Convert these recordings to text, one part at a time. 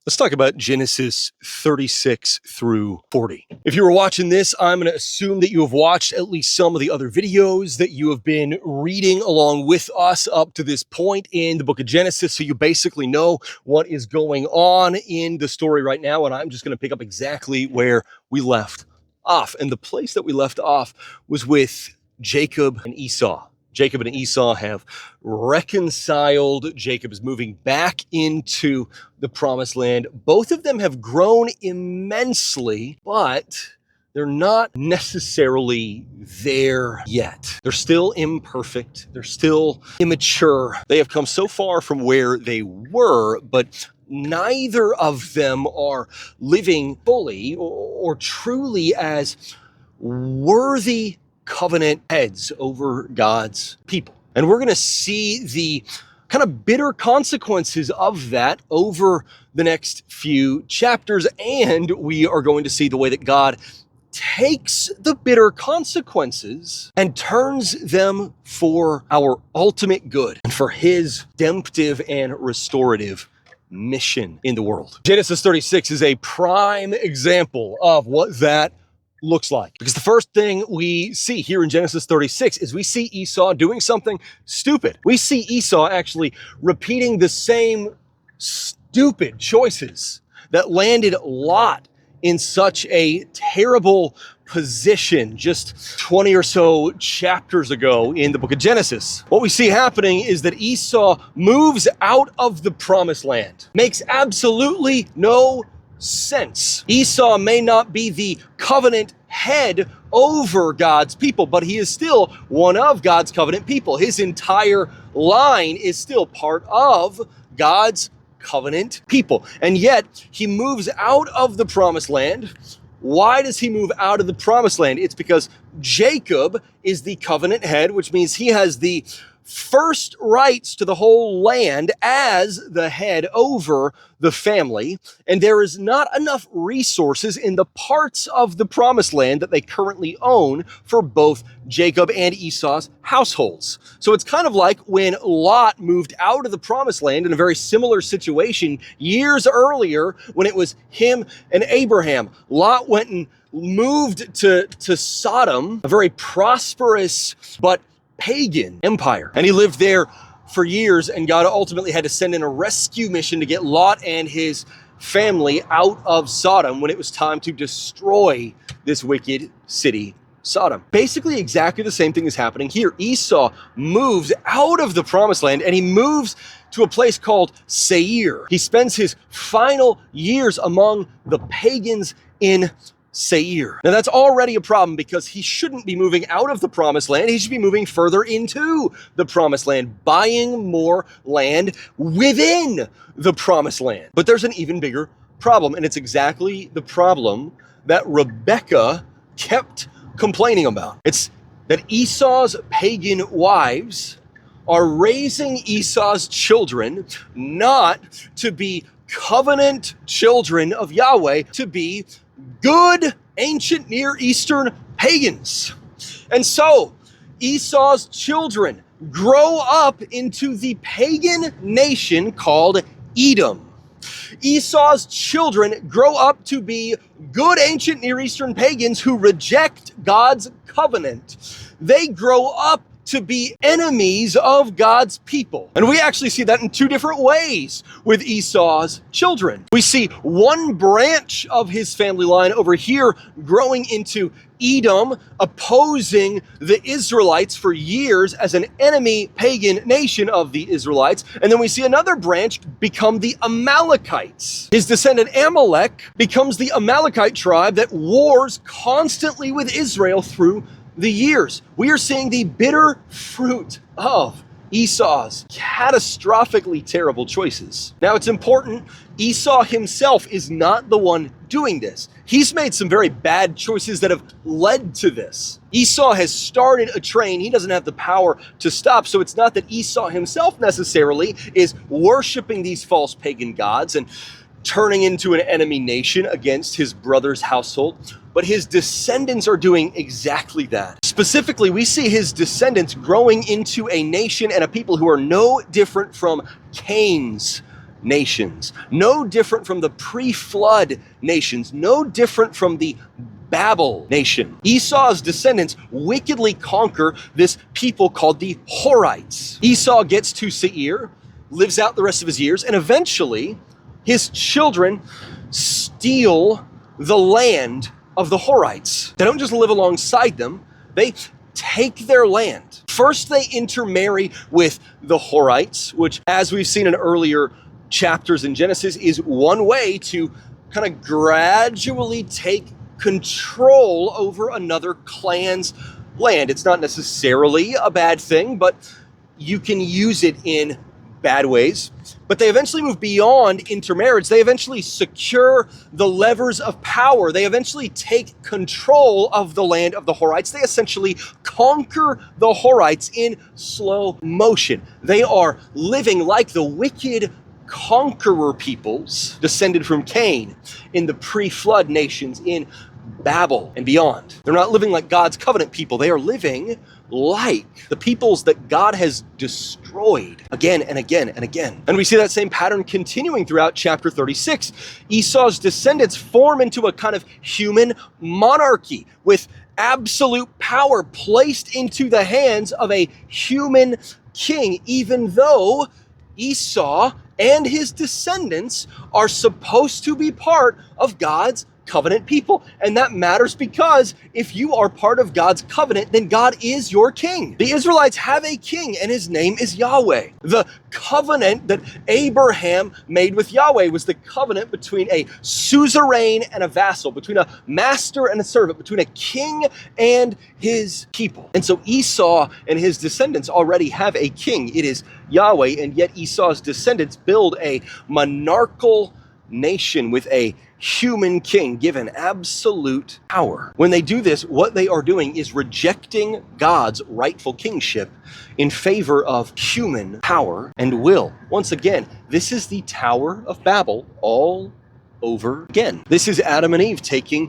Let's talk about Genesis 36 through 40. If you were watching this, I'm going to assume that you have watched at least some of the other videos that you have been reading along with us up to this point in the book of Genesis. So you basically know what is going on in the story right now. And I'm just going to pick up exactly where we left off. And the place that we left off was with Jacob and Esau. Jacob and Esau have reconciled. Jacob is moving back into the promised land. Both of them have grown immensely, but they're not necessarily there yet. They're still imperfect. They're still immature. They have come so far from where they were, but neither of them are living fully or truly as worthy covenant heads over God's people. And we're going to see the kind of bitter consequences of that over the next few chapters. And we are going to see the way that God takes the bitter consequences and turns them for our ultimate good and for his redemptive and restorative mission in the world. Genesis 36 is a prime example of what that looks like. Because the first thing we see here in Genesis 36 is we see Esau doing something stupid. We see Esau actually repeating the same stupid choices that landed Lot in such a terrible position just 20 or so chapters ago in the book of Genesis. What we see happening is that Esau moves out of the promised land. Makes absolutely no sense. Esau may not be the covenant head over God's people, but he is still one of God's covenant people. His entire line is still part of God's covenant people. And yet he moves out of the promised land. Why does he move out of the promised land? It's because Jacob is the covenant head, which means he has the first rights to the whole land as the head over the family, and there is not enough resources in the parts of the promised land that they currently own for both Jacob and Esau's households. So it's kind of like when Lot moved out of the promised land in a very similar situation years earlier when it was him and Abraham. Lot went and moved to Sodom, a very prosperous but pagan empire. And he lived there for years, and God ultimately had to send in a rescue mission to get Lot and his family out of Sodom when it was time to destroy this wicked city, Sodom. Basically, exactly the same thing is happening here. Esau moves out of the promised land, and he moves to a place called Seir. He spends his final years among the pagans in Seir. Now that's already a problem because he shouldn't be moving out of the promised land. He should be moving further into the promised land, buying more land within the promised land. But there's an even bigger problem, and it's exactly the problem that Rebecca kept complaining about. It's that Esau's pagan wives are raising Esau's children not to be covenant children of Yahweh, to be good ancient Near Eastern pagans. And so Esau's children grow up into the pagan nation called Edom. Esau's children grow up to be good ancient Near Eastern pagans who reject God's covenant. They grow up to be enemies of God's people. And we actually see that in two different ways with Esau's children. We see one branch of his family line over here growing into Edom, opposing the Israelites for years as an enemy pagan nation of the Israelites. And then we see another branch become the Amalekites. His descendant Amalek becomes the Amalekite tribe that wars constantly with Israel through the years. We are seeing the bitter fruit of Esau's catastrophically terrible choices. Now it's important, Esau himself is not the one doing this. He's made some very bad choices that have led to this. Esau has started a train he doesn't have the power to stop, so it's not that Esau himself necessarily is worshiping these false pagan gods and turning into an enemy nation against his brother's household, but his descendants are doing exactly that. Specifically, we see his descendants growing into a nation and a people who are no different from Cain's nations, no different from the pre-flood nations, no different from the Babel nation. Esau's descendants wickedly conquer this people called the Horites. Esau gets to Seir, lives out the rest of his years, and eventually his children steal the land of the Horites. They don't just live alongside them, they take their land. First, they intermarry with the Horites, which, as we've seen in earlier chapters in Genesis, is one way to kind of gradually take control over another clan's land. It's not necessarily a bad thing, but you can use it in bad ways. But they eventually move beyond intermarriage. They eventually secure the levers of power. They eventually take control of the land of the Horites. They essentially conquer the Horites in slow motion. They are living like the wicked conqueror peoples descended from Cain in the pre-flood nations in Babel and beyond. They're not living like God's covenant people. They are living like the peoples that God has destroyed again and again and again. And we see that same pattern continuing throughout chapter 36. Esau's descendants form into a kind of human monarchy with absolute power placed into the hands of a human king, even though Esau and his descendants are supposed to be part of God's covenant people. And that matters because if you are part of God's covenant, then God is your king. The Israelites have a king, and his name is Yahweh. The covenant that Abraham made with Yahweh was the covenant between a suzerain and a vassal, between a master and a servant, between a king and his people. And so Esau and his descendants already have a king. It is Yahweh, and yet Esau's descendants build a monarchical nation with a human king given absolute power. When they do this, what they are doing is rejecting God's rightful kingship in favor of human power and will. Once again, this is the Tower of Babel all over again. This is Adam and Eve taking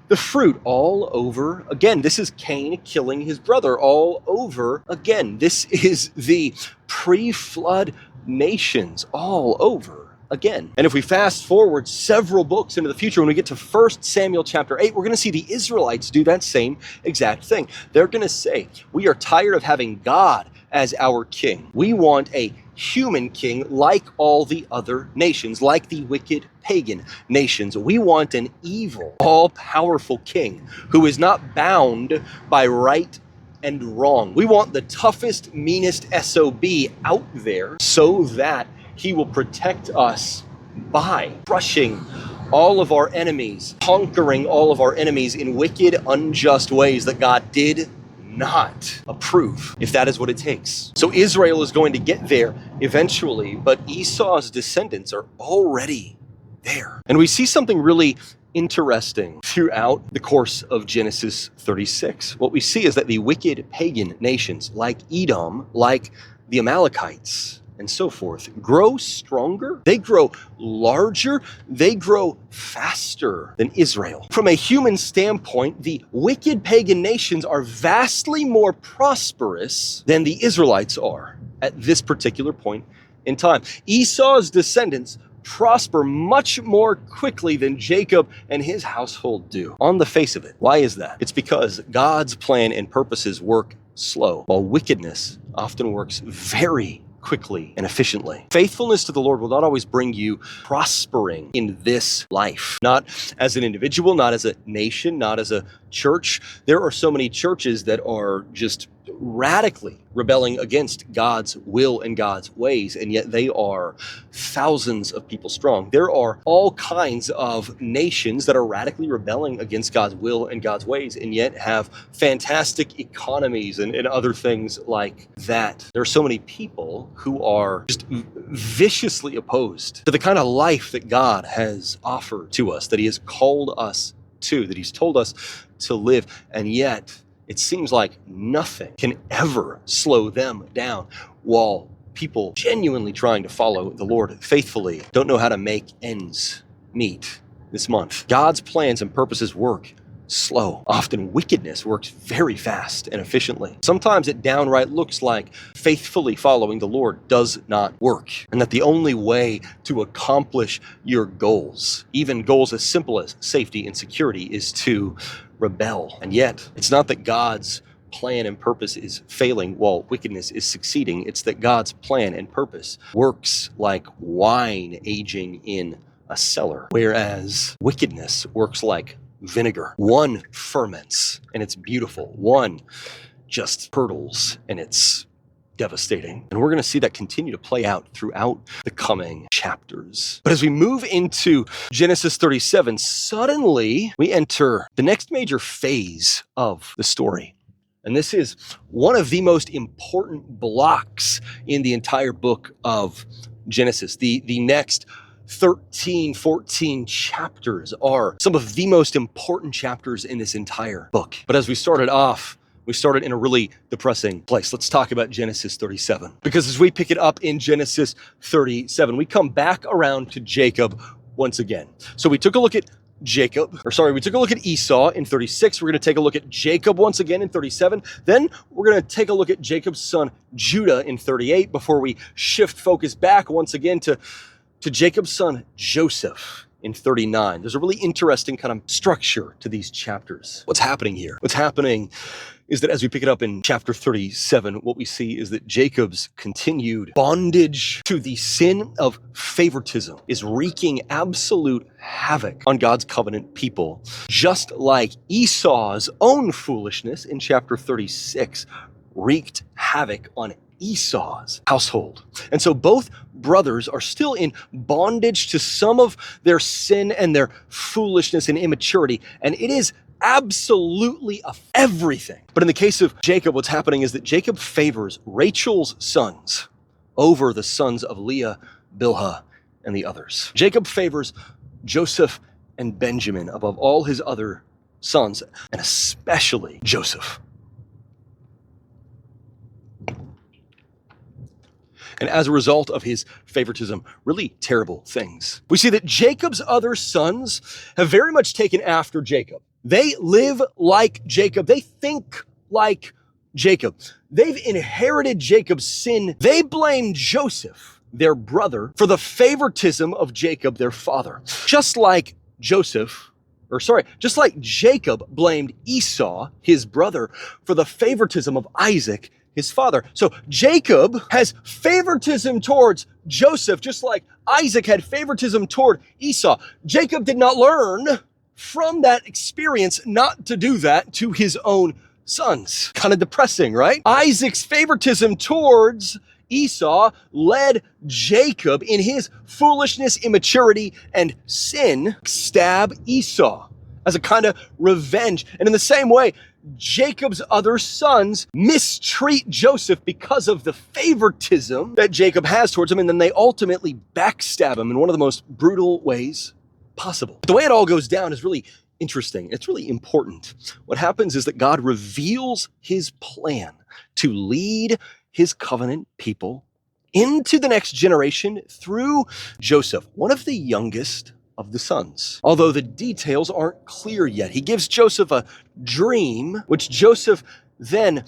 the fruit all over again. This is Cain killing his brother all over again. This is the pre-flood nations all over again. And if we fast forward several books into the future, when we get to 1 Samuel chapter 8, we're going to see the Israelites do that same exact thing. They're going to say, we are tired of having God as our king. We want a human king like all the other nations, like the wicked pagan nations. We want an evil, all-powerful king who is not bound by right and wrong. We want the toughest, meanest SOB out there so that he will protect us by crushing all of our enemies, conquering all of our enemies in wicked, unjust ways that God did not approve, if that is what it takes. So Israel is going to get there eventually, but Esau's descendants are already there. And we see something really interesting throughout the course of Genesis 36. What we see is that the wicked pagan nations like Edom, like the Amalekites, and so forth, grow stronger, they grow larger, they grow faster than Israel. From a human standpoint, the wicked pagan nations are vastly more prosperous than the Israelites are at this particular point in time. Esau's descendants prosper much more quickly than Jacob and his household do, on the face of it. Why is that? It's because God's plan and purposes work slow, while wickedness often works very quickly and efficiently. Faithfulness to the Lord will not always bring you prospering in this life. Not as an individual, not as a nation, not as a church. There are so many churches that are just radically rebelling against God's will and God's ways, and yet they are thousands of people strong. There are all kinds of nations that are radically rebelling against God's will and God's ways, and yet have fantastic economies and other things like that. There are so many people who are just viciously opposed to the kind of life that God has offered to us, that he has called us to, that he's told us to live, and yet it seems like nothing can ever slow them down, while people genuinely trying to follow the Lord faithfully don't know how to make ends meet this month. God's plans and purposes work slow. Often wickedness works very fast and efficiently. Sometimes it downright looks like faithfully following the Lord does not work, and that the only way to accomplish your goals, even goals as simple as safety and security, is to rebel. And yet, it's not that God's plan and purpose is failing while wickedness is succeeding. It's that God's plan and purpose works like wine aging in a cellar, whereas wickedness works like vinegar. One ferments and it's beautiful. One just curdles and it's devastating. And we're going to see that continue to play out throughout the coming chapters. But as we move into Genesis 37, suddenly we enter the next major phase of the story. And this is one of the most important blocks in the entire book of Genesis. The next 13, 14 chapters are some of the most important chapters in this entire book. But as we started off, we started in a really depressing place. Let's talk about Genesis 37. Because as we pick it up in Genesis 37, we come back around to Jacob once again. So we took a look at we took a look at Esau in 36. We're going to take a look at Jacob once again in 37. Then we're going to take a look at Jacob's son Judah in 38 before we shift focus back once again to Jacob's son Joseph in 39. There's a really interesting kind of structure to these chapters. What's happening here? What's happening is that as we pick it up in chapter 37, what we see is that Jacob's continued bondage to the sin of favoritism is wreaking absolute havoc on God's covenant people, just like Esau's own foolishness in chapter 36 wreaked havoc on Esau's household. And so both brothers are still in bondage to some of their sin and their foolishness and immaturity, and it is absolutely everything. But in the case of Jacob, what's happening is that Jacob favors Rachel's sons over the sons of Leah, Bilhah, and the others. Jacob favors Joseph and Benjamin above all his other sons, and especially Joseph. And as a result of his favoritism, really terrible things. We see that Jacob's other sons have very much taken after Jacob. They live like Jacob. They think like Jacob. They've inherited Jacob's sin. They blame Joseph, their brother, for the favoritism of Jacob, their father. Just like Jacob blamed Esau, his brother, for the favoritism of Isaac, his father. So Jacob has favoritism towards Joseph, just like Isaac had favoritism toward Esau. Jacob did not learn from that experience not to do that to his own sons. Kind of depressing, right? Isaac's favoritism towards Esau led Jacob in his foolishness, immaturity, and sin, stab Esau as a kind of revenge. And in the same way, Jacob's other sons mistreat Joseph because of the favoritism that Jacob has towards him, and then they ultimately backstab him in one of the most brutal ways possible. But the way it all goes down is really interesting. It's really important. What happens is that God reveals his plan to lead his covenant people into the next generation through Joseph, one of the youngest of the sons. Although the details aren't clear yet. He gives Joseph a dream, which Joseph then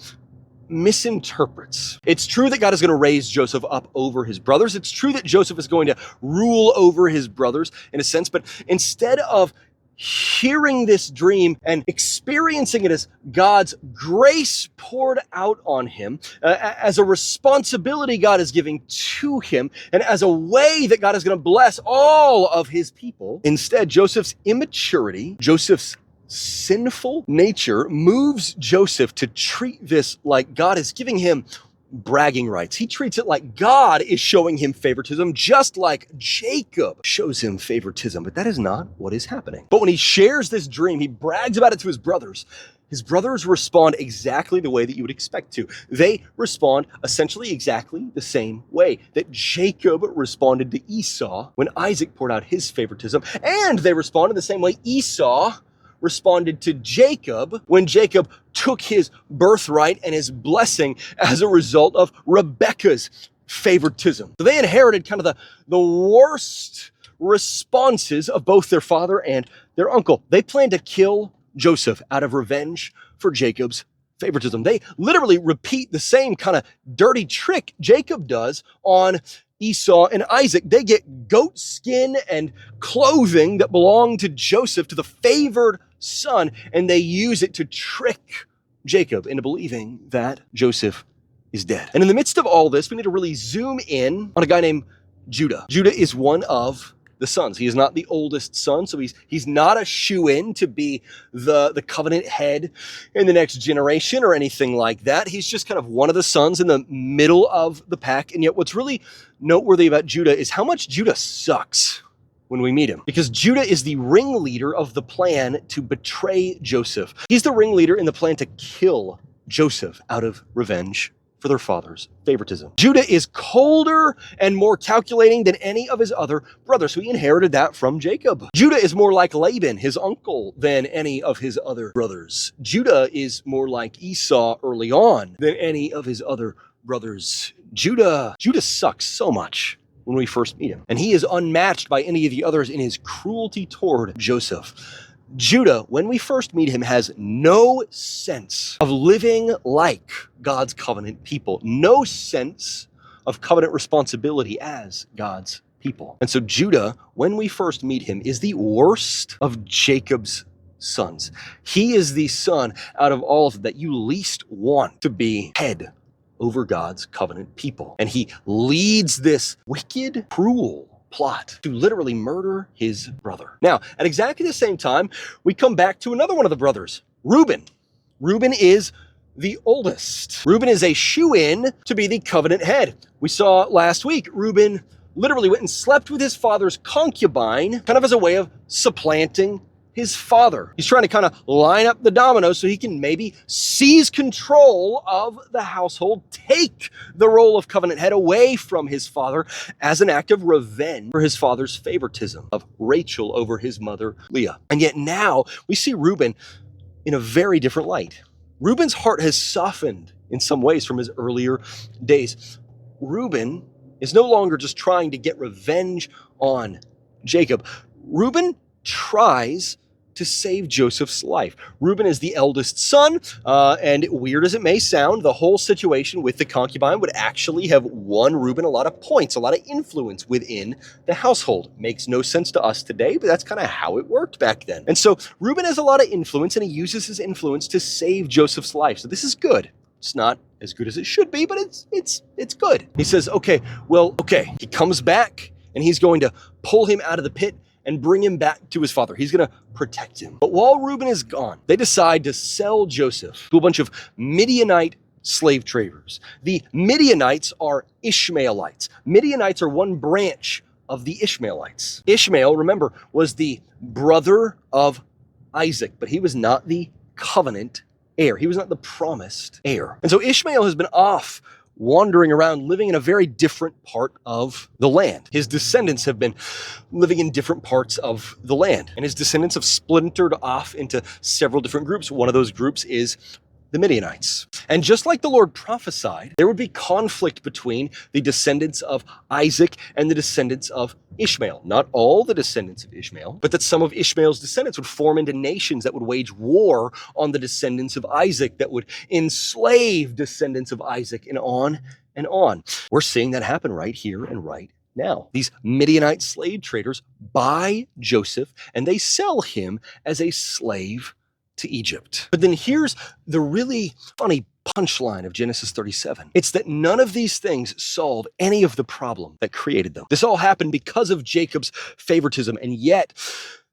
misinterprets. It's true that God is going to raise Joseph up over his brothers. It's true that Joseph is going to rule over his brothers in a sense, but instead of hearing this dream and experiencing it as God's grace poured out on him, as a responsibility God is giving to him, and as a way that God is going to bless all of his people, instead, Joseph's immaturity, Joseph's sinful nature moves Joseph to treat this like God is giving him bragging rights. He treats it like God is showing him favoritism, just like Jacob shows him favoritism. But that is not what is happening. But when he shares this dream, he brags about it to his brothers. His brothers respond exactly the way that you would expect to. They respond essentially exactly the same way that Jacob responded to Esau when Isaac poured out his favoritism. And they responded the same way Esau responded to Jacob when Jacob took his birthright and his blessing as a result of Rebekah's favoritism. So they inherited kind of the worst responses of both their father and their uncle. They planned to kill Joseph out of revenge for Jacob's favoritism. They literally repeat the same kind of dirty trick Jacob does on Esau and Isaac. They get goat skin and clothing that belonged to Joseph, to the favored son, and they use it to trick Jacob into believing that Joseph is dead. And in the midst of all this, we need to really zoom in on a guy named Judah. Judah is one of the sons. He is not the oldest son, so he's not a shoe-in to be the covenant head in the next generation or anything like that. He's just kind of one of the sons in the middle of the pack. And yet what's really noteworthy about Judah is how much Judah sucks when we meet him. Because Judah is the ringleader of the plan to betray Joseph. He's the ringleader in the plan to kill Joseph out of revenge for their father's favoritism. Judah is colder and more calculating than any of his other brothers, so he inherited that from Jacob. Judah is more like Laban, his uncle, than any of his other brothers. Judah is more like Esau early on than any of his other brothers. Judah sucks so much when we first meet him, and he is unmatched by any of the others in his cruelty toward Joseph. Judah, when we first meet him, has no sense of living like God's covenant people, no sense of covenant responsibility as God's people. And so Judah, when we first meet him, is the worst of Jacob's sons. He is the son out of all of them that you least want to be head over God's covenant people. And he leads this wicked, cruel plot to literally murder his brother. Now, at exactly the same time, we come back to another one of the brothers, Reuben. Reuben is the oldest. Reuben is a shoe-in to be the covenant head. We saw last week, Reuben literally went and slept with his father's concubine, kind of as a way of supplanting his father. He's trying to kind of line up the dominoes so he can maybe seize control of the household, take the role of covenant head away from his father as an act of revenge for his father's favoritism of Rachel over his mother Leah. And yet now we see Reuben in a very different light. Reuben's heart has softened in some ways from his earlier days. Reuben is no longer just trying to get revenge on Jacob. Reuben tries to save Joseph's life. Reuben is the eldest son, and weird as it may sound, the whole situation with the concubine would actually have won Reuben a lot of points, a lot of influence within the household. Makes no sense to us today, but that's kind of how it worked back then. And so Reuben has a lot of influence, and he uses his influence to save Joseph's life. So this is good. It's not as good as it should be, but it's good. He says, okay. He comes back, and he's going to pull him out of the pit and bring him back to his father. He's going to protect him. But while Reuben is gone, they decide to sell Joseph to a bunch of Midianite slave traders. The Midianites are Ishmaelites. Midianites are one branch of the Ishmaelites. Ishmael, remember, was the brother of Isaac, but he was not the covenant heir. He was not the promised heir. And so Ishmael has been off wandering around, living in a very different part of the land. His descendants have been living in different parts of the land, and his descendants have splintered off into several different groups. One of those groups is the Midianites. And just like the Lord prophesied, there would be conflict between the descendants of Isaac and the descendants of Ishmael. Not all the descendants of Ishmael, but that some of Ishmael's descendants would form into nations that would wage war on the descendants of Isaac, that would enslave descendants of Isaac, and on and on. We're seeing that happen right here and right now. These Midianite slave traders buy Joseph and they sell him as a slave to Egypt. But then here's the really funny punchline of Genesis 37. It's that none of these things solve any of the problem that created them. This all happened because of Jacob's favoritism, and yet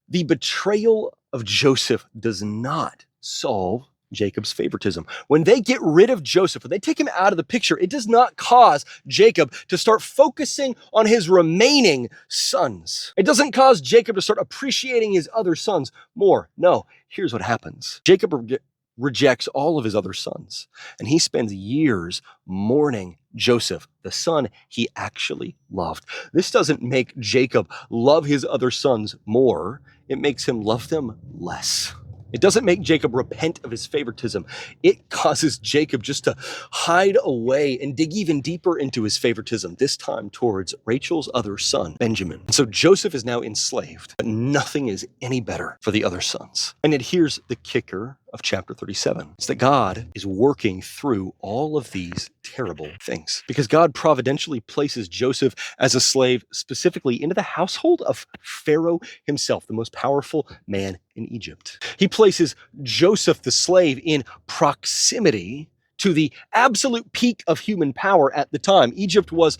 the betrayal of Joseph does not solve Jacob's favoritism. When they get rid of Joseph, when they take him out of the picture, it does not cause Jacob to start focusing on his remaining sons. It doesn't cause Jacob to start appreciating his other sons more. No, here's what happens. Jacob rejects all of his other sons, and he spends years mourning Joseph, the son he actually loved. This doesn't make Jacob love his other sons more. It makes him love them less. It doesn't make Jacob repent of his favoritism. It causes Jacob just to hide away and dig even deeper into his favoritism, this time towards Rachel's other son, Benjamin. And so Joseph is now enslaved, but nothing is any better for the other sons. And yet here's the kicker of chapter 37. It's that God is working through all of these terrible things, because God providentially places Joseph as a slave specifically into the household of Pharaoh himself, the most powerful man in Egypt. He places Joseph the slave in proximity to the absolute peak of human power at the time. Egypt was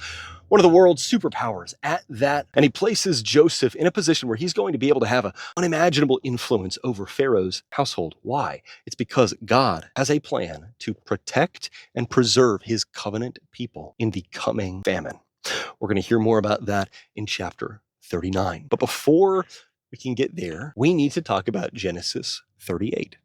one of the world's superpowers at that. And he places Joseph in a position where he's going to be able to have an unimaginable influence over Pharaoh's household. Why? It's because God has a plan to protect and preserve his covenant people in the coming famine. We're going to hear more about that in chapter 39. But before we can get there, we need to talk about Genesis 38.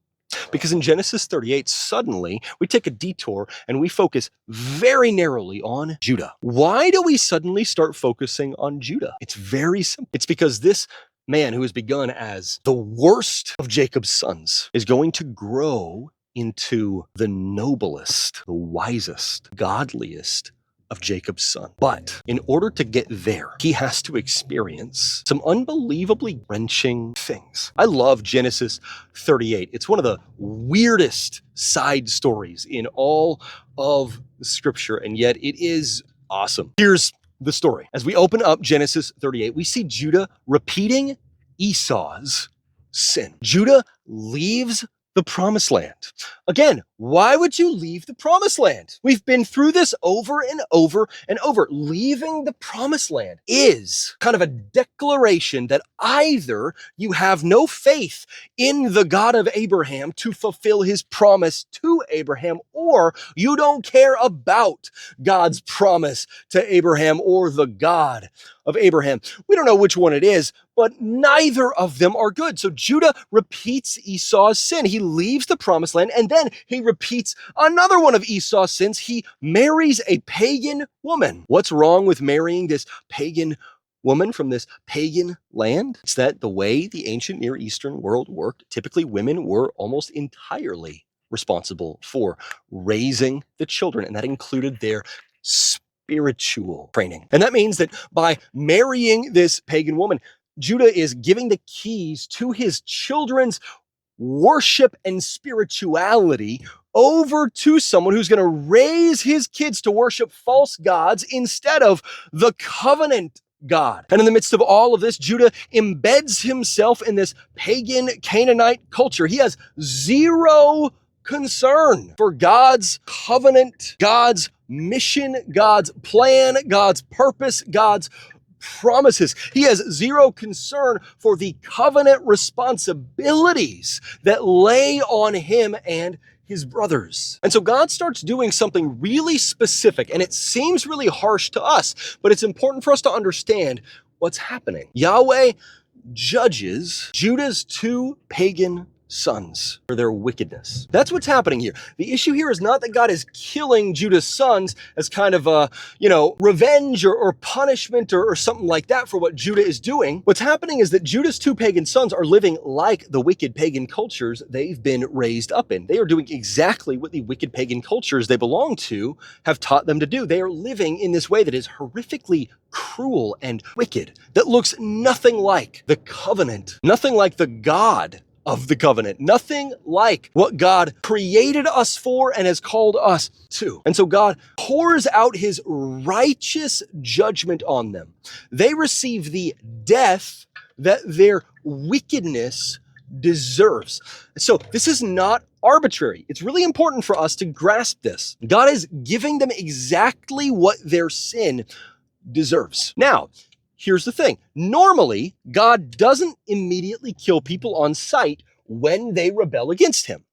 Because in Genesis 38, suddenly we take a detour and we focus very narrowly on Judah. Why do we suddenly start focusing on Judah? It's very simple. It's because this man who has begun as the worst of Jacob's sons is going to grow into the noblest, the wisest, godliest of Jacob's son. But in order to get there, he has to experience some unbelievably wrenching things. I love Genesis 38. It's one of the weirdest side stories in all of the scripture, and yet it is awesome. Here's the story. As we open up Genesis 38, we see Judah repeating Esau's sin. Judah leaves the promised land. Again, why would you leave the promised land? We've been through this over and over and over. Leaving the promised land is kind of a declaration that either you have no faith in the God of Abraham to fulfill his promise to Abraham, or you don't care about God's promise to Abraham or the God of Abraham. We don't know which one it is, but neither of them are good. So Judah repeats Esau's sin. He leaves the promised land, and then he repeats another one of Esau's sins. He marries a pagan woman. What's wrong with marrying this pagan woman from this pagan land? It's that the way the ancient Near Eastern world worked, typically women were almost entirely responsible for raising the children, and that included their spiritual training. And that means that by marrying this pagan woman, Judah is giving the keys to his children's worship and spirituality over to someone who's going to raise his kids to worship false gods instead of the covenant God. And in the midst of all of this, Judah embeds himself in this pagan Canaanite culture. He has zero concern for God's covenant, God's mission, God's plan, God's purpose, God's promises. He has zero concern for the covenant responsibilities that lay on him and his brothers. And so God starts doing something really specific, and it seems really harsh to us, but it's important for us to understand what's happening. Yahweh judges Judah's two pagan sons for their wickedness. That's what's happening here. The issue here is not that God is killing Judah's sons as kind of a, revenge or punishment or something like that for what Judah is doing. What's happening is that Judah's two pagan sons are living like the wicked pagan cultures they've been raised up in. They are doing exactly what the wicked pagan cultures they belong to have taught them to do. They are living in this way that is horrifically cruel and wicked, that looks nothing like the covenant, nothing like the God of the covenant, nothing like what God created us for and has called us to. And so God pours out his righteous judgment on them. They receive the death that their wickedness deserves. So this is not arbitrary. It's really important for us to grasp this. God is giving them exactly what their sin deserves. Now, here's the thing. Normally, God doesn't immediately kill people on sight when they rebel against him.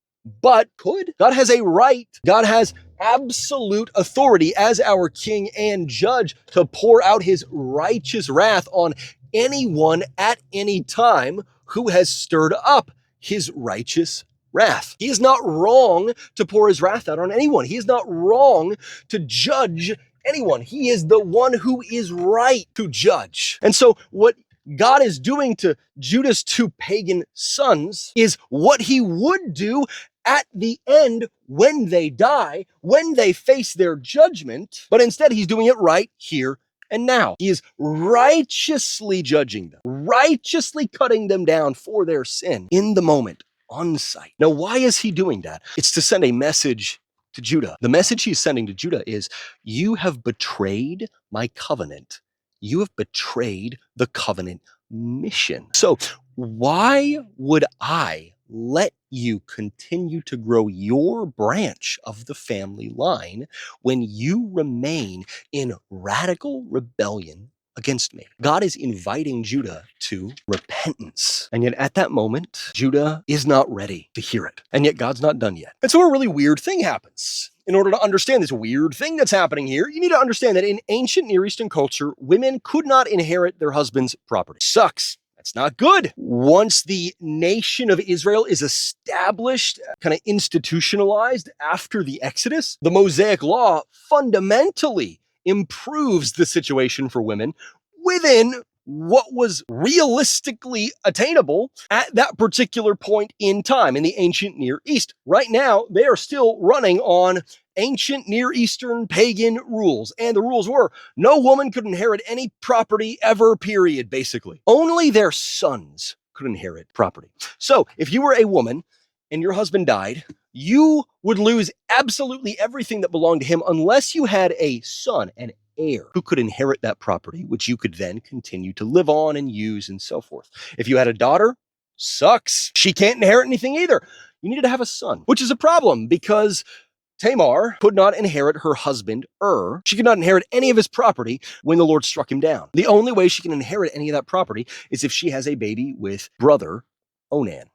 But could? God has a right. God has absolute authority as our king and judge to pour out his righteous wrath on anyone at any time who has stirred up his righteous wrath. He is not wrong to pour his wrath out on anyone. He is not wrong to judge anyone. He is the one who is right to judge. And so what God is doing to Judah's two pagan sons is what he would do at the end when they die, when they face their judgment, but instead he's doing it right here and now. He is righteously judging them, righteously cutting them down for their sin in the moment, on sight. Now, why is he doing that? It's to send a message to Judah. The message he's sending to Judah is, you have betrayed my covenant. You have betrayed the covenant mission. So why would I let you continue to grow your branch of the family line when you remain in radical rebellion against me? God is inviting Judah to repentance. And yet at that moment, Judah is not ready to hear it. And yet God's not done yet. And so a really weird thing happens. In order to understand this weird thing that's happening here, you need to understand that in ancient Near Eastern culture, women could not inherit their husband's property. Sucks. That's not good. Once the nation of Israel is established, kind of institutionalized after the Exodus, the Mosaic law fundamentally improves the situation for women within what was realistically attainable at that particular point in time in the ancient Near East. Right now, they are still running on ancient Near Eastern pagan rules. And the rules were no woman could inherit any property ever, period, basically. Only their sons could inherit property. So if you were a woman and your husband died, you would lose absolutely everything that belonged to him unless you had a son, an heir, who could inherit that property, which you could then continue to live on and use and so forth. If you had a daughter, sucks. She can't inherit anything either. You needed to have a son, which is a problem because Tamar could not inherit her husband, She could not inherit any of his property when the Lord struck him down. The only way she can inherit any of that property is if she has a baby with brother Onan.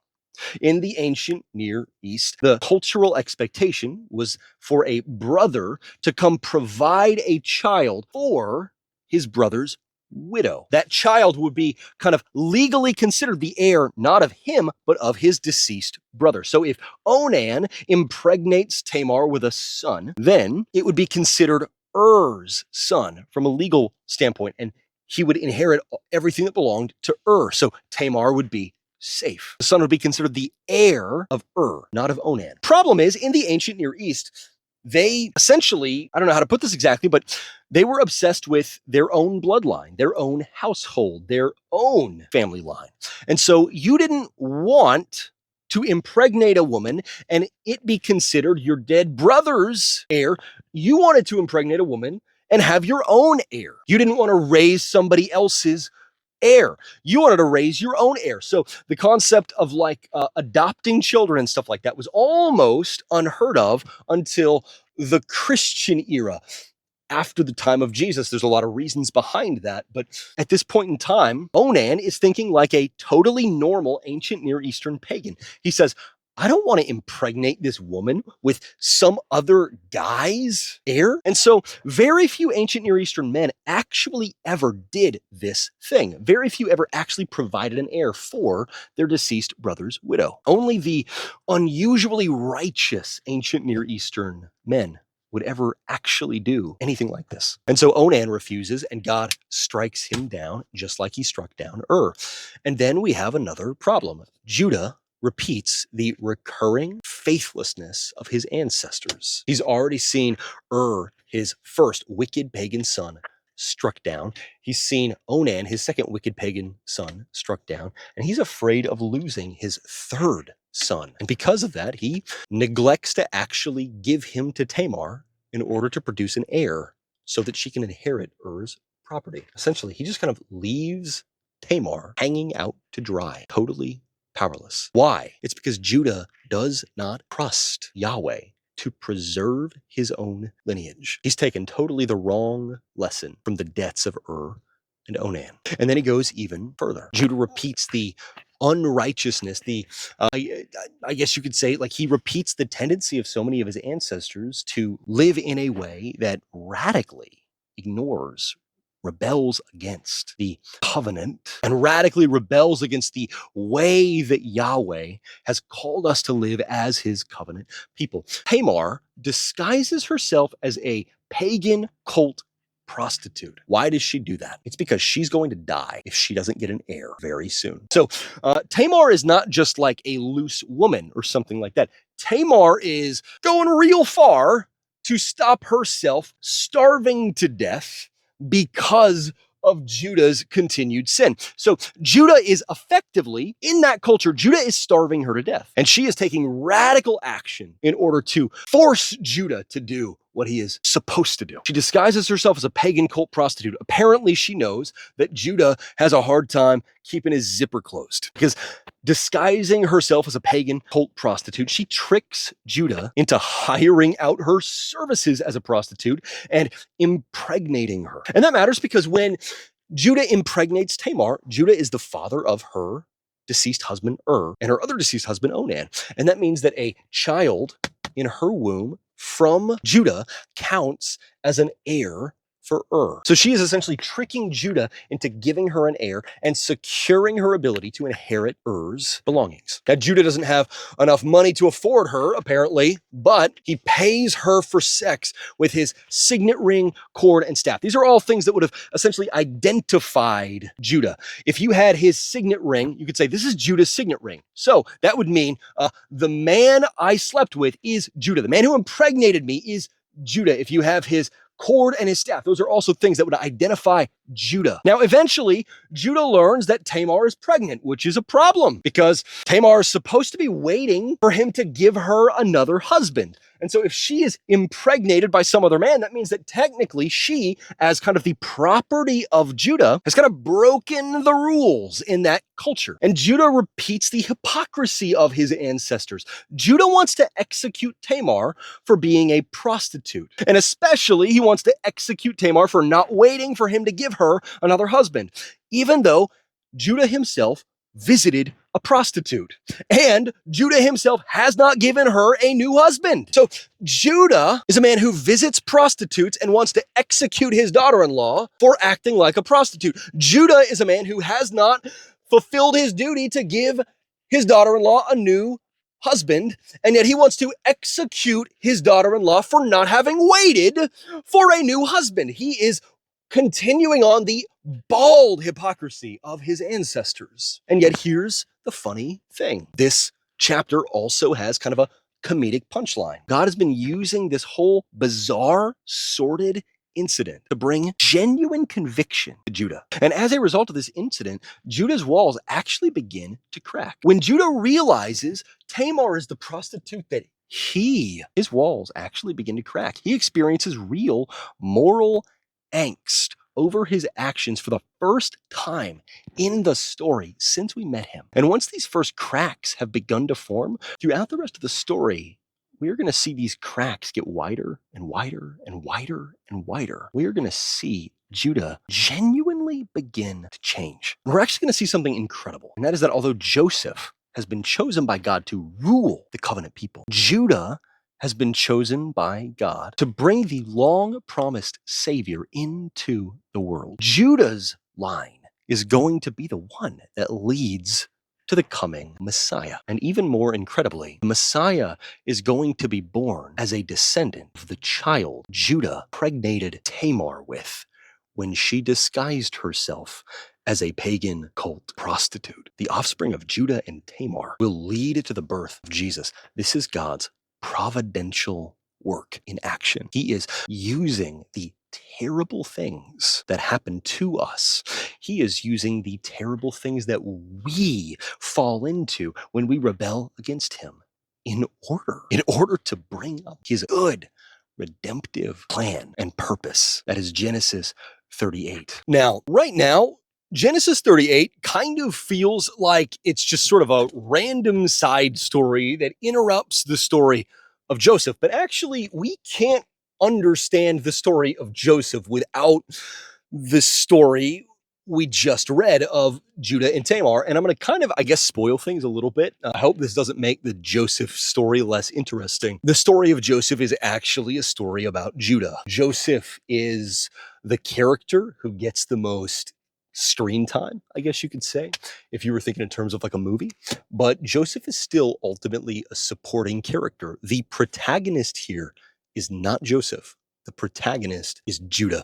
In the ancient Near East, the cultural expectation was for a brother to come provide a child for his brother's widow. That child would be kind of legally considered the heir, not of him, but of his deceased brother. So if Onan impregnates Tamar with a son, then it would be considered son from a legal standpoint, and he would inherit everything that belonged to So Tamar would be safe. The son would be considered the heir of not of Onan. Problem is, in the ancient Near East, they essentially, I don't know how to put this exactly, but they were obsessed with their own bloodline, their own household, their own family line. And so you didn't want to impregnate a woman and it be considered your dead brother's heir. You wanted to impregnate a woman and have your own heir. You didn't want to raise somebody else's heir. You wanted to raise your own heir. So the concept of adopting children and stuff like that was almost unheard of until the Christian era. After the time of Jesus, there's a lot of reasons behind that. But at this point in time, Onan is thinking like a totally normal ancient Near Eastern pagan. He says, I don't want to impregnate this woman with some other guy's heir. And so very few ancient Near Eastern men actually ever did this thing. Very few ever actually provided an heir for their deceased brother's widow. Only the unusually righteous ancient Near Eastern men would ever actually do anything like this. And so Onan refuses, and God strikes him down just like he struck down And then we have another problem. Judah repeats the recurring faithlessness of his ancestors. He's already seen his first wicked pagan son, struck down. He's seen Onan, his second wicked pagan son, struck down. And he's afraid of losing his third son. And because of that, he neglects to actually give him to Tamar in order to produce an heir so that she can inherit property. Essentially, he just kind of leaves Tamar hanging out to dry, totally powerless. Why? It's because Judah does not trust Yahweh to preserve his own lineage. He's taken totally the wrong lesson from the deaths of and Onan. And then he goes even further. Judah repeats the unrighteousness, I guess you could say, like, he repeats the tendency of so many of his ancestors to live in a way that radically rebels against the covenant and radically rebels against the way that Yahweh has called us to live as his covenant people. Tamar disguises herself as a pagan cult prostitute. Why does she do that? It's because she's going to die if she doesn't get an heir very soon. So Tamar is not just like a loose woman or something like that. Tamar is going real far to stop herself starving to death because of Judah's continued sin. So Judah is effectively, in that culture, Judah is starving her to death. And she is taking radical action in order to force Judah to do what he is supposed to do. She disguises herself as a pagan cult prostitute. Apparently, she knows that Judah has a hard time keeping his zipper closed, because disguising herself as a pagan cult prostitute, she tricks Judah into hiring out her services as a prostitute and impregnating her. And that matters because when Judah impregnates Tamar, Judah is the father of her deceased husband and her other deceased husband Onan. And that means that a child in her womb from Judah counts as an heir for So she is essentially tricking Judah into giving her an heir and securing her ability to inherit belongings. Now, Judah doesn't have enough money to afford her, apparently, but he pays her for sex with his signet ring, cord, and staff. These are all things that would have essentially identified Judah. If you had his signet ring, you could say, this is Judah's signet ring. So that would mean the man I slept with is Judah. The man who impregnated me is Judah. If you have his cord and his staff, those are also things that would identify Judah. Now, eventually, Judah learns that Tamar is pregnant, which is a problem because Tamar is supposed to be waiting for him to give her another husband. And so if she is impregnated by some other man, that means that technically she, as kind of the property of Judah, has kind of broken the rules in that culture. And Judah repeats the hypocrisy of his ancestors. Judah wants to execute Tamar for being a prostitute. And especially he wants to execute Tamar for not waiting for him to give her another husband, even though Judah himself visited a prostitute, and Judah himself has not given her a new husband. So Judah is a man who visits prostitutes and wants to execute his daughter-in-law for acting like a prostitute. Judah is a man who has not fulfilled his duty to give his daughter-in-law a new husband, and yet he wants to execute his daughter-in-law for not having waited for a new husband. He is continuing on the bald hypocrisy of his ancestors. And yet here's the funny thing. This chapter also has kind of a comedic punchline. God has been using this whole bizarre, sordid incident to bring genuine conviction to Judah. And as a result of this incident, Judah's walls actually begin to crack. When Judah realizes Tamar is the prostitute that his walls actually begin to crack. He experiences real moral angst over his actions for the first time in the story since we met him. And once these first cracks have begun to form, throughout the rest of the story, we're going to see these cracks get wider and wider and wider and wider. We are going to see Judah genuinely begin to change. We're actually going to see something incredible. And that is that although Joseph has been chosen by God to rule the covenant people, Judah has been chosen by God to bring the long-promised Savior into the world. Judah's line is going to be the one that leads to the coming Messiah. And even more incredibly, the Messiah is going to be born as a descendant of the child Judah impregnated Tamar with when she disguised herself as a pagan cult prostitute. The offspring of Judah and Tamar will lead to the birth of Jesus. This is God's providential work in action. He is using the terrible things that happen to us. He is using the terrible things that we fall into when we rebel against him in order to bring up his good, redemptive plan and purpose. That is Genesis 38. Now, right now, Genesis 38 kind of feels like it's just sort of a random side story that interrupts the story of Joseph. But actually, we can't understand the story of Joseph without the story we just read of Judah and Tamar. And I'm going to kind of, I guess, spoil things a little bit. I hope this doesn't make the Joseph story less interesting. The story of Joseph is actually a story about Judah. Joseph is the character who gets the most screen time, I guess you could say, if you were thinking in terms of like a movie. But Joseph is still ultimately a supporting character. The protagonist here is not Joseph. The protagonist is Judah.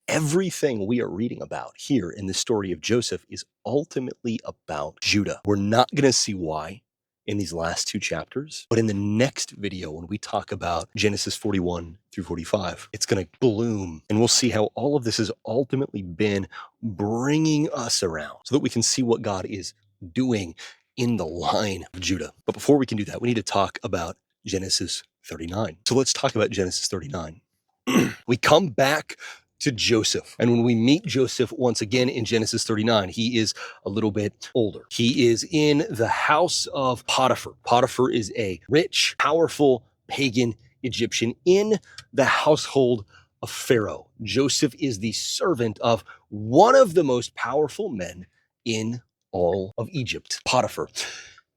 Everything we are reading about here in the story of Joseph is ultimately about Judah. We're not going to see why in these last two chapters, but in the next video, when we talk about Genesis 41 through 45, it's going to bloom, and we'll see how all of this has ultimately been bringing us around so that we can see what God is doing in the line of Judah. But before we can do that, we need to talk about Genesis 39. So let's talk about Genesis 39. We come back to Joseph. And when we meet Joseph once again in Genesis 39, he is a little bit older. He is in the house of Potiphar. Potiphar is a rich, powerful pagan Egyptian in the household of Pharaoh. Joseph is the servant of one of the most powerful men in all of Egypt, Potiphar.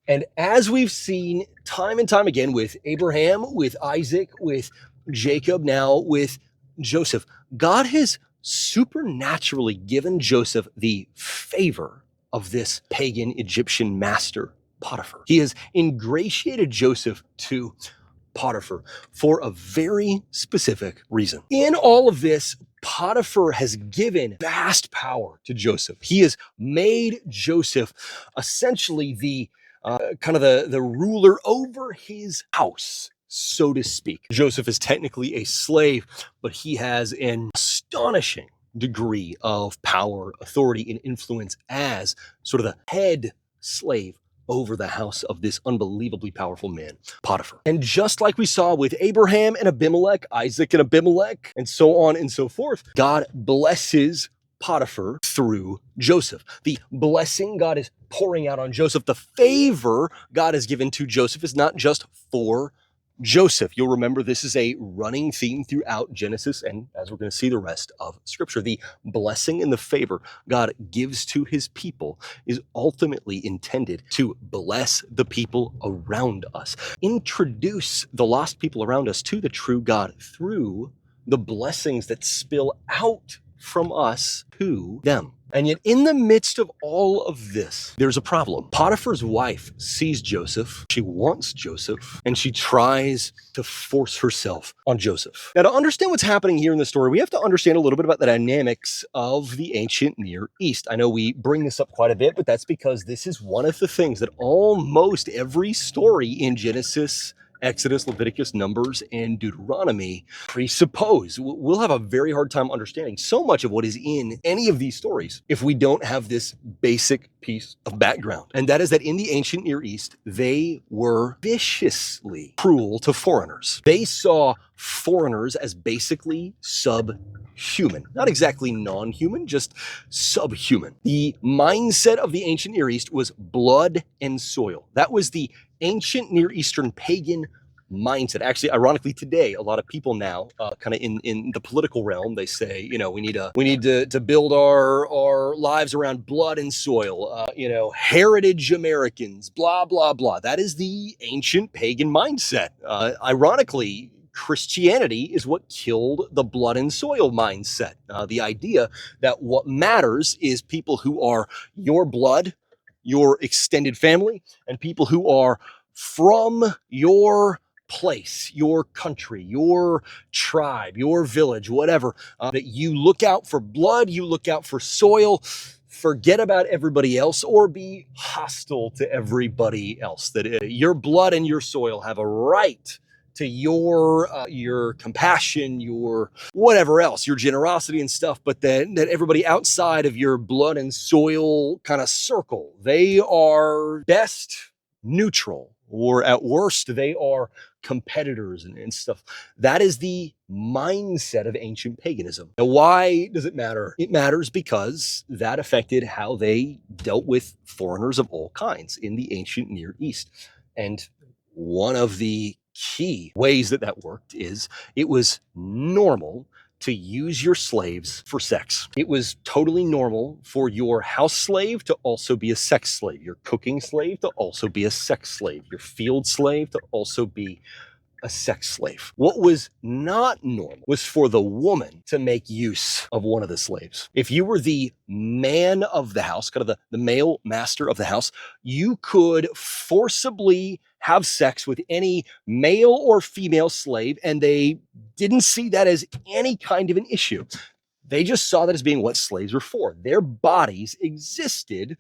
And as we've seen time and time again with Abraham, with Isaac, with Jacob, now with Joseph, God has supernaturally given Joseph the favor of this pagan Egyptian master, Potiphar. He has ingratiated Joseph to Potiphar for a very specific reason. In all of this, Potiphar has given vast power to Joseph. He has made Joseph essentially the the ruler over his house, so to speak. Joseph is technically a slave, but he has an astonishing degree of power, authority, and influence as sort of the head slave over the house of this unbelievably powerful man, Potiphar. And just like we saw with Abraham and Abimelech, Isaac and Abimelech, and so on and so forth, God blesses Potiphar through Joseph. The blessing God is pouring out on Joseph, the favor God has given to Joseph is not just for Joseph. You'll remember this is a running theme throughout Genesis, and as we're going to see the rest of Scripture, the blessing and the favor God gives to his people is ultimately intended to bless the people around us, introduce the lost people around us to the true God through the blessings that spill out from us to them. And yet in the midst of all of this, there's a problem. Potiphar's wife sees Joseph, she wants Joseph, and she tries to force herself on Joseph. Now, to understand what's happening here in the story, we have to understand a little bit about the dynamics of the ancient Near East. I know we bring this up quite a bit, but that's because this is one of the things that almost every story in Genesis, Exodus, Leviticus, Numbers, and Deuteronomy presuppose. We'll have a very hard time understanding so much of what is in any of these stories if we don't have this basic piece of background. And that is that in the ancient Near East, they were viciously cruel to foreigners. They saw foreigners as basically subhuman. Not exactly non-human, just subhuman. The mindset of the ancient Near East was blood and soil. That was the ancient Near Eastern pagan mindset. Actually, ironically, today, a lot of people now, kind of in the political realm, they say, you know, we need to build our lives around blood and soil, heritage Americans, blah, blah, blah. That is the ancient pagan mindset. Ironically, Christianity is what killed the blood and soil mindset. The idea that what matters is people who are your blood, your extended family, and people who are from your place, your country, your tribe, your village, whatever, that you look out for blood, you look out for soil, forget about everybody else, or be hostile to everybody else. That your blood and your soil have a right to your compassion, your whatever else, your generosity and stuff, but then that everybody outside of your blood and soil kind of circle, they are best neutral, or at worst, they are competitors and stuff. That is the mindset of ancient paganism. Now, why does it matter? It matters because that affected how they dealt with foreigners of all kinds in the ancient Near East. And one of the key ways that worked is it was normal to use your slaves for sex. It was totally normal for your house slave to also be a sex slave, your cooking slave to also be a sex slave, your field slave to also be a sex slave. What was not normal was for the woman to make use of one of the slaves. If you were the man of the house, kind of the male master of the house, you could forcibly have sex with any male or female slave, and they didn't see that as any kind of an issue. They just saw that as being what slaves were for. Their bodies existed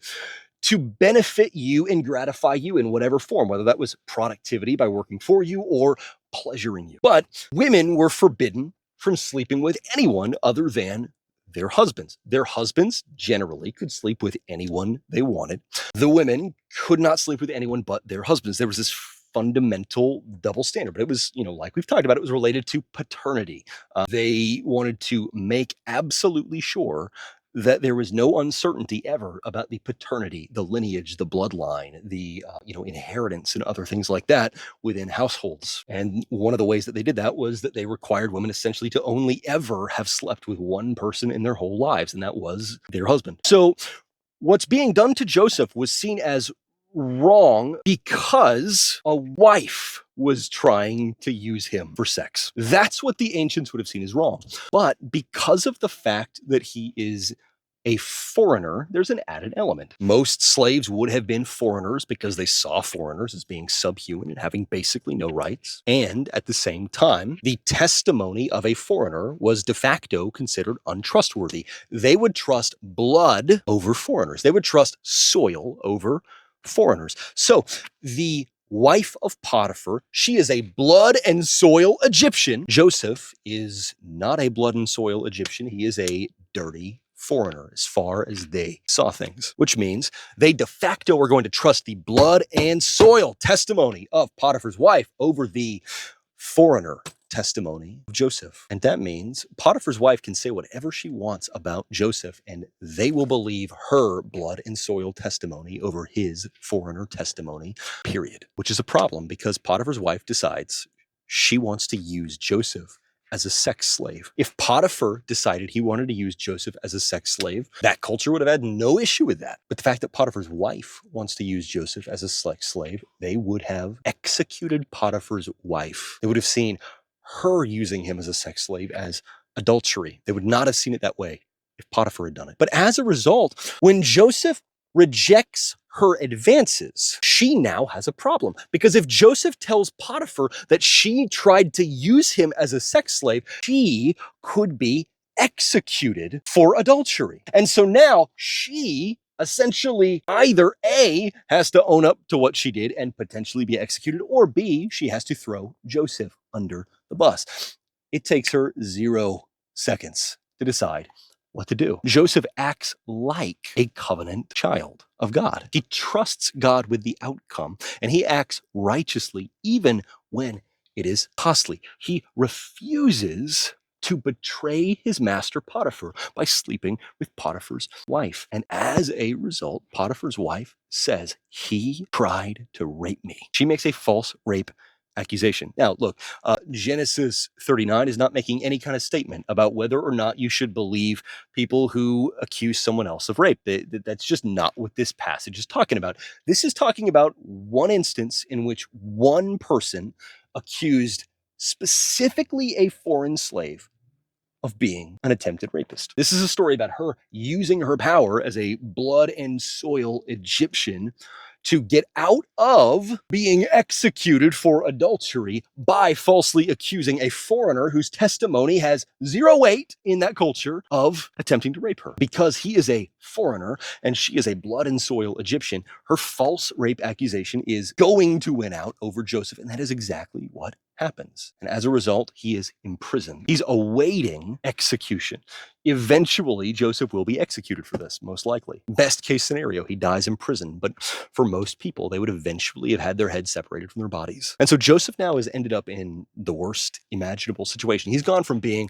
to benefit you and gratify you in whatever form, whether that was productivity by working for you or pleasuring you. But women were forbidden from sleeping with anyone other than their husbands. Their husbands generally could sleep with anyone they wanted. The women could not sleep with anyone but their husbands. There was this fundamental double standard, but it was, like we've talked about, it was related to paternity. They wanted to make absolutely sure that there was no uncertainty ever about the paternity, the lineage, the bloodline, the inheritance and other things like that within households. And one of the ways that they did that was that they required women essentially to only ever have slept with one person in their whole lives, and that was their husband. So what's being done to Joseph was seen as wrong because a wife was trying to use him for sex. That's what the ancients would have seen as wrong. But because of the fact that he is a foreigner, there's an added element. Most slaves would have been foreigners because they saw foreigners as being subhuman and having basically no rights. And at the same time, the testimony of a foreigner was de facto considered untrustworthy. They would trust blood over foreigners. They would trust soil over foreigners. So the wife of Potiphar, she is a blood and soil Egyptian. Joseph is not a blood and soil Egyptian. He is a dirty foreigner as far as they saw things, which means they de facto are going to trust the blood and soil testimony of Potiphar's wife over the foreigner testimony of Joseph. And that means Potiphar's wife can say whatever she wants about Joseph, and they will believe her blood and soil testimony over his foreigner testimony, period. Which is a problem because Potiphar's wife decides she wants to use Joseph as a sex slave. If Potiphar decided he wanted to use Joseph as a sex slave, that culture would have had no issue with that. But the fact that Potiphar's wife wants to use Joseph as a sex slave, they would have executed Potiphar's wife. They would have seen her using him as a sex slave as adultery. They would not have seen it that way if Potiphar had done it. But as a result, when Joseph rejects her advances, she now has a problem. Because if Joseph tells Potiphar that she tried to use him as a sex slave, she could be executed for adultery. And so now she essentially either A, has to own up to what she did and potentially be executed, or B, she has to throw Joseph under the bus. It takes her 0 seconds to decide what to do. Joseph acts like a covenant child of God. He trusts God with the outcome, and he acts righteously even when it is costly. He refuses to betray his master Potiphar by sleeping with Potiphar's wife. And as a result, Potiphar's wife says, he tried to rape me. She makes a false rape accusation. Now, look, Genesis 39 is not making any kind of statement about whether or not you should believe people who accuse someone else of rape. That's just not what this passage is talking about. This is talking about one instance in which one person accused specifically a foreign slave of being an attempted rapist. This is a story about her using her power as a blood and soil Egyptian to get out of being executed for adultery by falsely accusing a foreigner whose testimony has 0 weight in that culture of attempting to rape her. Because he is a foreigner and she is a blood and soil Egyptian, her false rape accusation is going to win out over Joseph, and that is exactly what happens. And as a result, he is imprisoned. He's awaiting execution. Eventually, Joseph will be executed for this, most likely. Best case scenario, he dies in prison. But for most people, they would eventually have had their heads separated from their bodies. And so Joseph now has ended up in the worst imaginable situation. He's gone from being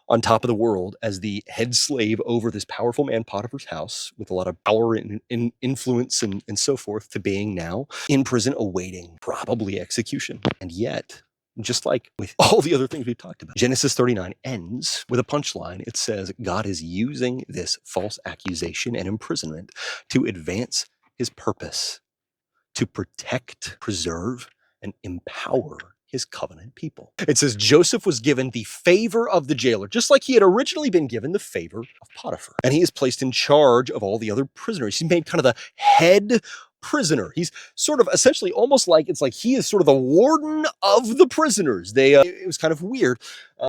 on top of the world as the head slave over this powerful man Potiphar's house with a lot of power and influence and so forth, to being now in prison awaiting probably execution. And yet, just like with all the other things we've talked about, Genesis 39 ends with a punchline. It says God is using this false accusation and imprisonment to advance his purpose, to protect, preserve, and empower his covenant people. It says Joseph was given the favor of the jailer, just like he had originally been given the favor of Potiphar. And he is placed in charge of all the other prisoners. He's made kind of the head prisoner. He's sort of essentially almost like it's like he is sort of the warden of the prisoners. It was kind of weird,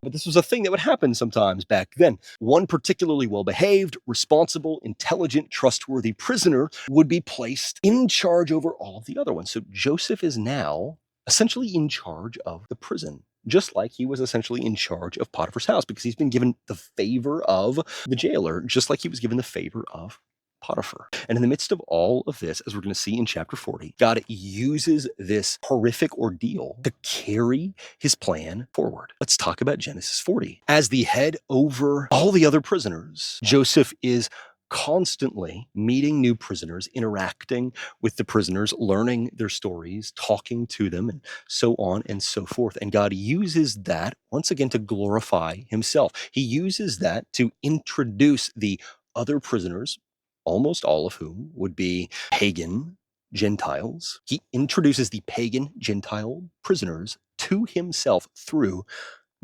but this was a thing that would happen sometimes back then. One particularly well-behaved, responsible, intelligent, trustworthy prisoner would be placed in charge over all of the other ones. So Joseph is now essentially in charge of the prison, just like he was essentially in charge of Potiphar's house, because he's been given the favor of the jailer, just like he was given the favor of Potiphar. And in the midst of all of this, as we're going to see in chapter 40, God uses this horrific ordeal to carry his plan forward. Let's talk about Genesis 40. As the head over all the other prisoners, Joseph is constantly meeting new prisoners, interacting with the prisoners, learning their stories, talking to them, and so on and so forth. And God uses that once again to glorify himself. He uses that to introduce the other prisoners, almost all of whom would be pagan Gentiles. He introduces the pagan Gentile prisoners to himself through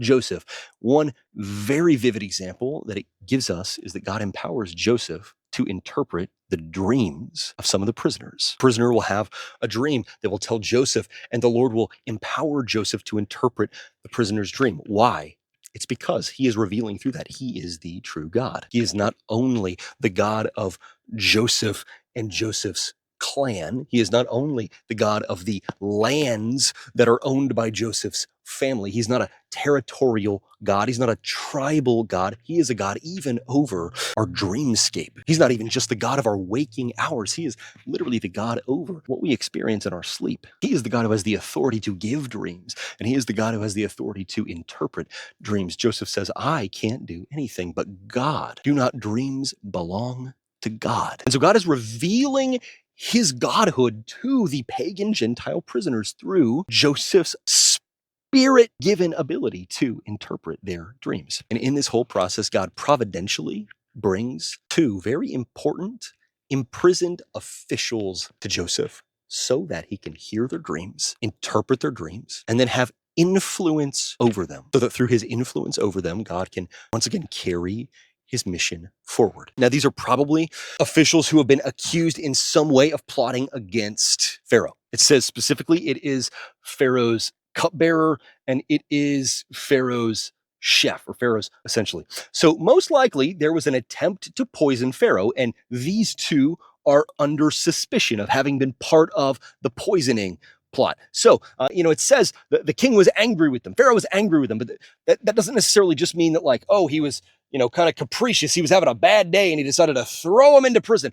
Joseph. One very vivid example that it gives us is that God empowers Joseph to interpret the dreams of some of the prisoners. The prisoner will have a dream that will tell Joseph, and the Lord will empower Joseph to interpret the prisoner's dream. Why? It's because he is revealing through that he is the true God. He is not only the God of Joseph and Joseph's clan. He is not only the God of the lands that are owned by Joseph's family. He's not a territorial God. He's not a tribal God. He is a God even over our dreamscape. He's not even just the God of our waking hours. He is literally the God over what we experience in our sleep. He is the God who has the authority to give dreams, and he is the God who has the authority to interpret dreams. Joseph says, I can't do anything but God. Do not dreams belong to God? And so God is revealing his godhood to the pagan Gentile prisoners through Joseph's Spirit-given ability to interpret their dreams. And in this whole process, God providentially brings two very important imprisoned officials to Joseph so that he can hear their dreams, interpret their dreams, and then have influence over them, so that through his influence over them, God can once again carry his mission forward. Now, these are probably officials who have been accused in some way of plotting against Pharaoh. It says specifically it is Pharaoh's cupbearer and it is Pharaoh's chef, or Pharaoh's essentially. So most likely there was an attempt to poison Pharaoh, and these two are under suspicion of having been part of the poisoning plot. So, it says the king was angry with them. Pharaoh was angry with them, but that doesn't necessarily just mean that like, oh, he was, kind of capricious. He was having a bad day and he decided to throw him into prison.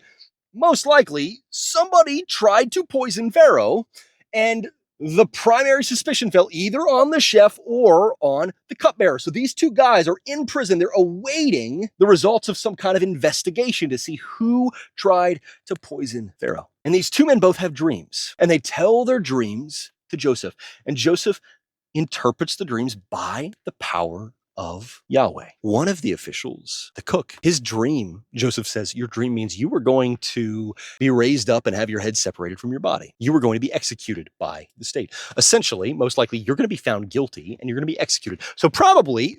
Most likely somebody tried to poison Pharaoh, and the primary suspicion fell either on the chef or on the cupbearer. So these two guys are in prison. They're awaiting the results of some kind of investigation to see who tried to poison Pharaoh. And these two men both have dreams, and they tell their dreams to Joseph. And Joseph interprets the dreams by the power of Yahweh. One of the officials, the cook, his dream, Joseph says, your dream means you were going to be raised up and have your head separated from your body. You were going to be executed by the state. Essentially, most likely, you're going to be found guilty and you're going to be executed. So probably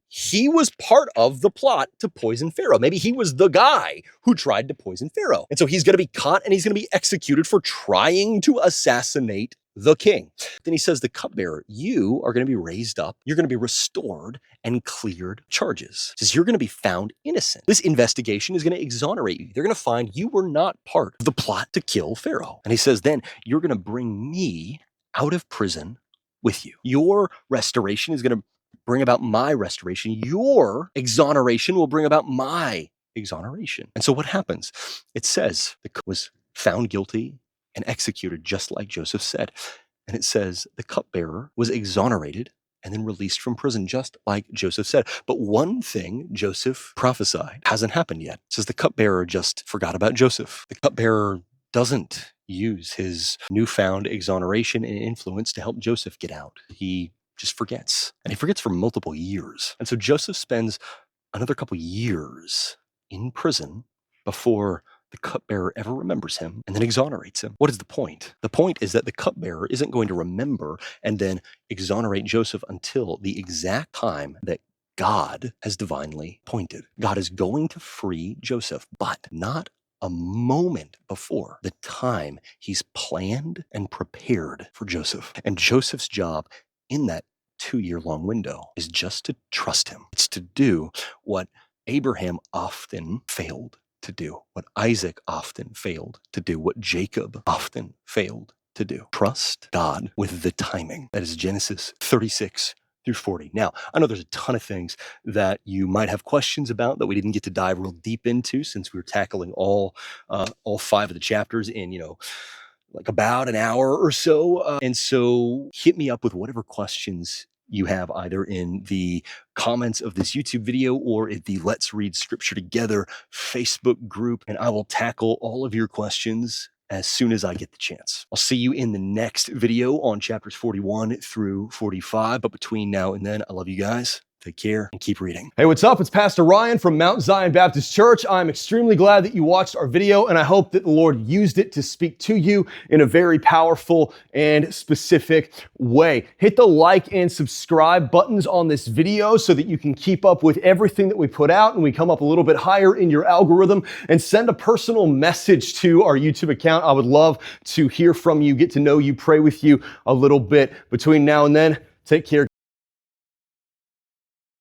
he was part of the plot to poison Pharaoh. Maybe he was the guy who tried to poison Pharaoh. And so he's going to be caught and he's going to be executed for trying to assassinate the king. Then he says, the cupbearer, you are going to be raised up. You're going to be restored and cleared charges. He says, you're going to be found innocent. This investigation is going to exonerate you. They're going to find you were not part of the plot to kill Pharaoh. And he says, then you're going to bring me out of prison with you. Your restoration is going to bring about my restoration. Your exoneration will bring about my exoneration. And so what happens? It says the cook was found guilty and executed just like Joseph said. And it says the cupbearer was exonerated and then released from prison just like Joseph said. But one thing Joseph prophesied hasn't happened yet. It says the cupbearer just forgot about Joseph. The cupbearer doesn't use his newfound exoneration and influence to help Joseph get out. He just forgets. And he forgets for multiple years. And so Joseph spends another couple years in prison before the cupbearer ever remembers him and then exonerates him. What is the point? The point is that the cupbearer isn't going to remember and then exonerate Joseph until the exact time that God has divinely appointed. God is going to free Joseph, but not a moment before the time he's planned and prepared for Joseph. And Joseph's job in that 2-year-long window is just to trust him. It's to do what Abraham often failed to do, what Isaac often failed to do, what Jacob often failed to do. Trust God with the timing. That is Genesis 36 through 40. Now, I know there's a ton of things that you might have questions about that we didn't get to dive real deep into, since we were tackling all 5 of the chapters in, like about an hour or so. And so hit me up with whatever questions you have, either in the comments of this YouTube video or at the Let's Read Scripture Together Facebook group, and I will tackle all of your questions as soon as I get the chance. I'll see you in the next video on chapters 41 through 45. But between now and then, I love you guys. Take care and keep reading. Hey, what's up? It's Pastor Ryan from Mount Zion Baptist Church. I'm extremely glad that you watched our video, and I hope that the Lord used it to speak to you in a very powerful and specific way. Hit the like and subscribe buttons on this video so that you can keep up with everything that we put out and we come up a little bit higher in your algorithm, and send a personal message to our YouTube account. I would love to hear from you, get to know you, pray with you a little bit. Between now and then, take care.